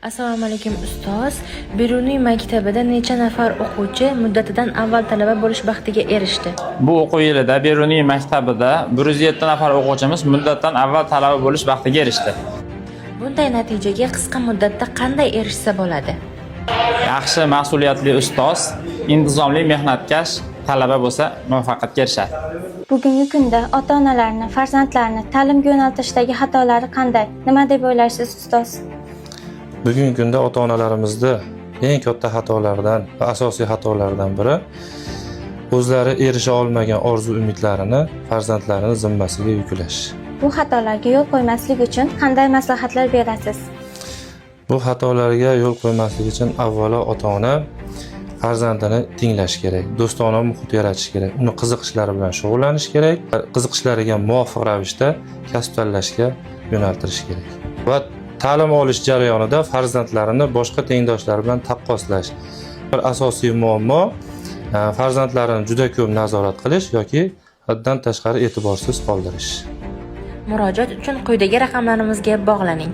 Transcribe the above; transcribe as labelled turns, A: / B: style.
A: Assalomu alaykum ustoz. Beruniy maktabida necha nafar o'quvchi muddatidan avval talaba bo'lish baxtiga erishdi?
B: Bu o'quv yilida Beruniy maktabida 107 nafar o'quvchimiz muddatdan avval talaba bo'lish baxtiga erishdi.
A: Bunday natijaga qisqa muddatda qanday erishsa bo'ladi?
B: Yaxshi mas'uliyatli ustoz, intizomli mehnatkash talaba bo'lsa muvaffaqiyatga erishadi.
C: Bugungi kunda ota-onalarni farzandlarini ta'limga yo'naltirishdagi xatolari qanday? Nima deb o'ylaysiz ustoz?
D: Bugungi kunda ota-onalarimizda eng katta xatolardan va asosiy xatolardan biri o'zlari erisha olmagan orzu-umidlarini farzandlarining zimmasiga yuklash.
C: Bu xatolarga yo'l qo'ymaslik uchun qanday maslahatlar berasiz?
D: Bu xatolarga yo'l qo'ymaslik uchun avvalo ota-ona farzandini tinglash kerak, do'stona muhit yaratish kerak, uni qiziqishlari bilan shug'ullanish kerak, qiziqishlariga muvofiq ravishda kasb tanlashga yo'naltirish kerak. Va ta'lim olish jarayonida farzandlarini boshqa tengdoshlari bilan taqqoslash. Bir asosiy muammo farzandlarini juda ko'p nazorat qilish yoki haddan tashqari e'tiborsiz qoldirish.
A: Murojaat uchun quyidagi raqamlarimizga bog'laning.